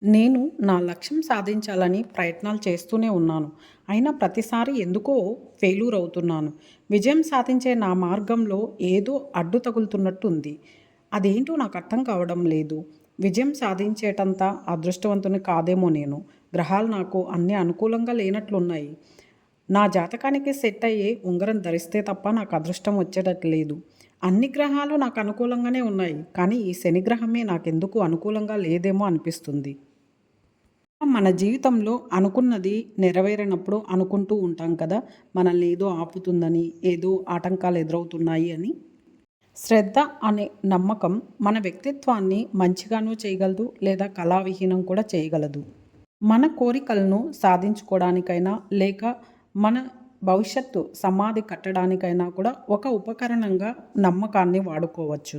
నేను నా లక్ష్యం సాధించాలని ప్రయత్నాలు చేస్తూనే ఉన్నాను. అయినా ప్రతిసారి ఎందుకో ఫెయిల్యూర్ అవుతున్నాను. విజయం సాధించే నా మార్గంలో ఏదో అడ్డు తగులుతున్నట్టుంది. అదేంటో నాకు అర్థం కావడం లేదు. విజయం సాధించేటంత అదృష్టవంతుని కాదేమో నేను. గ్రహాలు నాకు అన్నీ అనుకూలంగా లేనట్లున్నాయి. నా జాతకానికి సెట్ అయ్యే ఉంగరం ధరిస్తే తప్ప నాకు అదృష్టం వచ్చేటట్టు లేదు. అన్ని గ్రహాలు నాకు అనుకూలంగానే ఉన్నాయి. కానీ ఈ శని గ్రహమే నాకెందుకు అనుకూలంగా లేదేమో అనిపిస్తుంది. మన జీవితంలో అనుకున్నది నెరవేరినప్పుడు అనుకుంటూ ఉంటాం కదా! మనల్ని ఏదో ఆపుతుందని, ఏదో ఆటంకాలు ఎదురవుతున్నాయి అని. శ్రద్ధ అనే నమ్మకం మన వ్యక్తిత్వాన్ని మంచిగాను చేయగలదు, లేదా కళావిహీనం కూడా చేయగలదు. మన కోరికలను సాధించుకోవడానికైనా, లేక మన భవిష్యత్తు సమాధి కట్టడానికైనా కూడా ఒక ఉపకరణంగా నమ్మకాన్ని వాడుకోవచ్చు.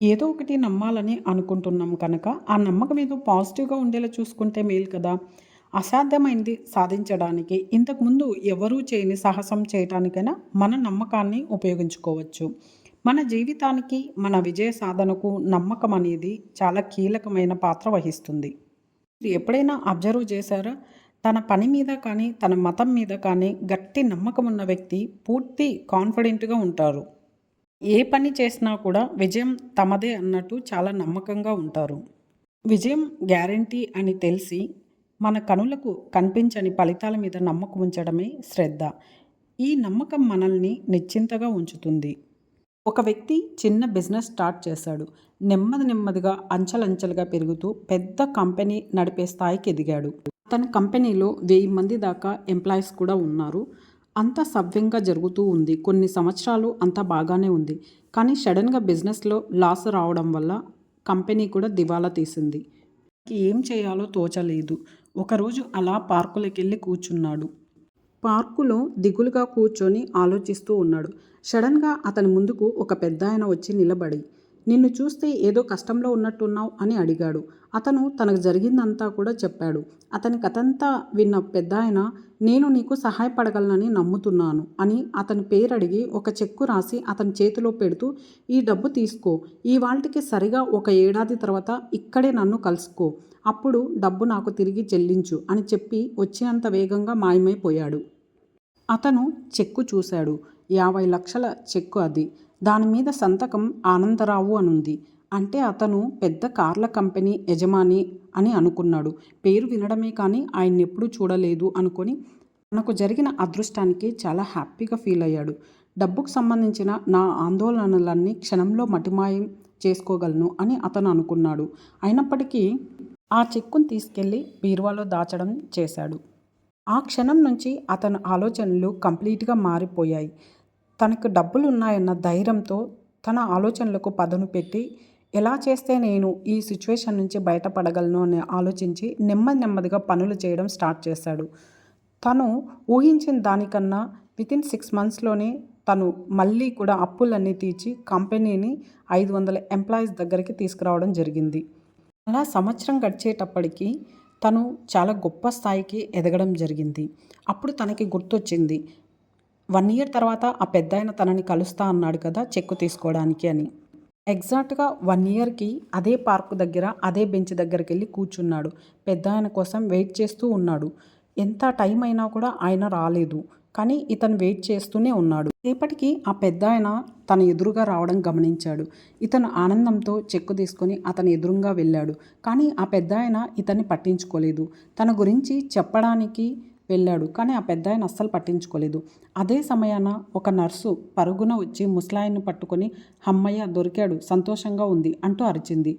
ఏదో ఒకటి నమ్మాలని అనుకుంటున్నాం కనుక, ఆ నమ్మకం ఏదో పాజిటివ్‌గా ఉండేలా చూసుకుంటే మేలు కదా! అసాధ్యమైంది సాధించడానికి ఇంతకుముందు ఎవరూ చేయని సాహసం చేయటానికైనా మన నమ్మకాన్ని ఉపయోగించుకోవచ్చు. మన జీవితానికి, మన విజయ సాధనకు నమ్మకం అనేది చాలా కీలకమైన పాత్ర వహిస్తుంది. మీరు ఎప్పుడైనా అబ్జర్వ్ చేశారా? తన పని మీద కానీ, తన మతం మీద కానీ గట్టి నమ్మకం ఉన్న వ్యక్తి పూర్తి కాన్ఫిడెంట్‌గా ఉంటారు. ఏ పని చేసినా కూడా విజయం తమదే అన్నట్టు చాలా నమ్మకంగా ఉంటారు. విజయం గ్యారంటీ అని తెలిసి మన కనులకు కనిపించని ఫలితాల మీద నమ్మకం ఉంచడమే శ్రద్ధ. ఈ నమ్మకం మనల్ని నిశ్చింతగా ఉంచుతుంది. ఒక వ్యక్తి చిన్న బిజినెస్ స్టార్ట్ చేశాడు. నెమ్మదిగా అంచెలంచెలుగా పెరుగుతూ పెద్ద కంపెనీ నడిపే స్థాయికి ఎదిగాడు. తన కంపెనీలో 1000 మంది దాకా ఎంప్లాయీస్ కూడా ఉన్నారు. అంతా సవ్యంగా జరుగుతూ ఉంది. కొన్ని సంవత్సరాలు అంతా బాగానే ఉంది. కానీ సడన్‌గా బిజినెస్‌లో లాస్ రావడం వల్ల కంపెనీ కూడా దివాలా తీసింది. ఏం చేయాలో తోచలేదు. ఒకరోజు అలా పార్కులోకెళ్ళి కూర్చున్నాడు. పార్కులో దిగులుగా కూర్చొని ఆలోచిస్తూ ఉన్నాడు. సడన్‌గా అతని ముందుకు ఒక పెద్దాయన వచ్చి నిలబడి, "నిన్ను చూస్తే ఏదో కష్టంలో ఉన్నట్టున్నావు" అని అడిగాడు. అతను తనకు జరిగిందంతా కూడా చెప్పాడు. అతని కథంతా విన్న పెద్దాయన, "నేను నీకు సహాయపడగలనని నమ్ముతున్నాను" అని అతని పేరడిగి ఒక చెక్కు రాసి అతని చేతిలో పెడుతూ, "ఈ డబ్బు తీసుకో. ఇవాల్టికి సరిగా ఒక ఏడాది తర్వాత ఇక్కడే నన్ను కలుసుకో. అప్పుడు డబ్బు నాకు తిరిగి చెల్లించు" అని చెప్పి వచ్చినంత వేగంగా మాయమైపోయాడు. అతను చెక్కు చూశాడు. 50 లక్షల చెక్కు అది. దానిమీద సంతకం ఆనందరావు అనుంది. అంటే అతను పెద్ద కార్ల కంపెనీ యజమాని అని అనుకున్నాడు. పేరు వినడమే కానీ ఆయన్నెప్పుడూ చూడలేదు అనుకొని తనకు జరిగిన అదృష్టానికి చాలా హ్యాపీగా ఫీల్ అయ్యాడు. డబ్బుకు సంబంధించిన నా ఆందోళనలన్నీ క్షణంలో మటిమాయం చేసుకోగలను అని అతను అనుకున్నాడు. అయినప్పటికీ ఆ చెక్కును తీసుకెళ్లి బీరువాలో దాచడం చేశాడు. ఆ క్షణం నుంచి అతని ఆలోచనలు కంప్లీట్‌గా మారిపోయాయి. తనకు డబ్బులున్నాయన్న ధైర్యంతో తన ఆలోచనలకు పదును పెట్టి, ఎలా చేస్తే నేను ఈ సిట్యుయేషన్ నుంచి బయటపడగలను అని ఆలోచించి నెమ్మదిగా పనులు చేయడం స్టార్ట్ చేశాడు. తను ఊహించిన దానికన్నా వితిన్ 6 మంత్స్‌లోనే తను మళ్ళీ కూడా అప్పులన్నీ తీర్చి కంపెనీని 500 ఎంప్లాయీస్ దగ్గరికి తీసుకురావడం జరిగింది. అలా సంవత్సరం గడిచేటప్పటికి తను చాలా గొప్ప స్థాయికి ఎదగడం జరిగింది. అప్పుడు తనకి గుర్తొచ్చింది. 1 ఇయర్ తర్వాత ఆ పెద్దాయన తనని కలుస్తా అన్నాడు కదా! చెక్కు తీసుకోవడానికి అని. ఎగ్జాక్ట్‌గా 1 ఇయర్‌కి అదే పార్క్ దగ్గర, అదే బెంచ్ దగ్గరికెళ్ళి కూర్చున్నాడు. పెద్దాయన కోసం వెయిట్ చేస్తూ ఉన్నాడు. ఎంత టైం అయినా కూడా ఆయన రాలేదు. కానీ ఇతను వెయిట్ చేస్తూనే ఉన్నాడు. సేపటికి ఆ పెద్దాయన తన ఎదురుగా రావడం గమనించాడు. ఇతను ఆనందంతో చెక్కు తీసుకొని అతని ఎదురుంగా వెళ్ళాడు. కానీ ఆ పెద్దాయన ఇతన్ని పట్టించుకోలేదు. తన గురించి చెప్పడానికి వెళ్ళాడు. కానీ ఆ పెద్దాయన అస్సలు పట్టించుకోలేదు. అదే సమయాన ఒక నర్సు పరుగున వచ్చి ముసలాయన్ని పట్టుకొని, "హమ్మయ్య! దొరికాడు, సంతోషంగా ఉంది" అంటూ అరిచింది.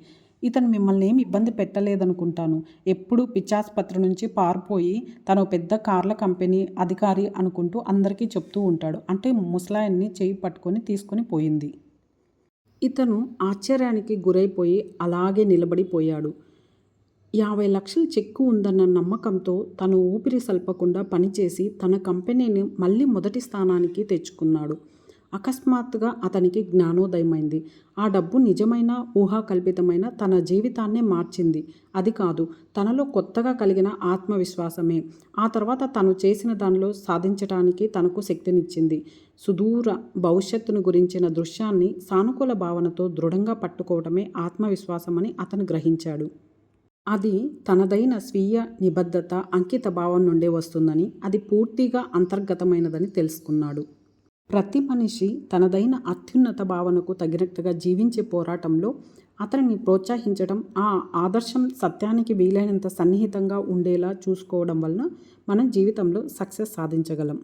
"ఇతను మిమ్మల్ని ఏమి ఇబ్బంది పెట్టలేదనుకుంటాను. ఎప్పుడూ పిచ్చాసుపత్రి నుంచి పారిపోయి తను పెద్ద కార్ల కంపెనీ అధికారి అనుకుంటూ అందరికీ చెప్తూ ఉంటాడు" అంటే ముసలాయన్ని చెయ్యి పట్టుకొని తీసుకొని పోయింది. ఇతను ఆశ్చర్యానికి గురైపోయి అలాగే నిలబడిపోయాడు. 50 లక్షల చెక్కు ఉందన్న నమ్మకంతో తను ఊపిరి సల్పకుండా పనిచేసి తన కంపెనీని మళ్ళీ మొదటి స్థానానికి తెచ్చుకున్నాడు. అకస్మాత్తుగా అతనికి జ్ఞానోదయమైంది. ఆ డబ్బు నిజమైన ఊహాకల్పితమైన తన జీవితాన్నే మార్చింది. అది కాదు, తనలో కొత్తగా కలిగిన ఆత్మవిశ్వాసమే. ఆ తర్వాత తను చేసిన దానిలో సాధించటానికి తనకు శక్తినిచ్చింది. సుదూర భవిష్యత్తును గురించిన దృశ్యాన్ని సానుకూల భావనతో దృఢంగా పట్టుకోవటమే ఆత్మవిశ్వాసమని అతను గ్రహించాడు. అది తనదైన స్వీయ నిబద్ధత, అంకిత భావం నుండే వస్తుందని, అది పూర్తిగా అంతర్గతమైనదని తెలుసుకున్నాడు. ప్రతి మనిషి తనదైన అత్యున్నత భావనకు తగినట్టుగా జీవించే పోరాటంలో అతనిని ప్రోత్సహించడం, ఆ ఆదర్శం సత్యానికి వీలైనంత సన్నిహితంగా ఉండేలా చూసుకోవడం వలన మనం జీవితంలో సక్సెస్ సాధించగలం.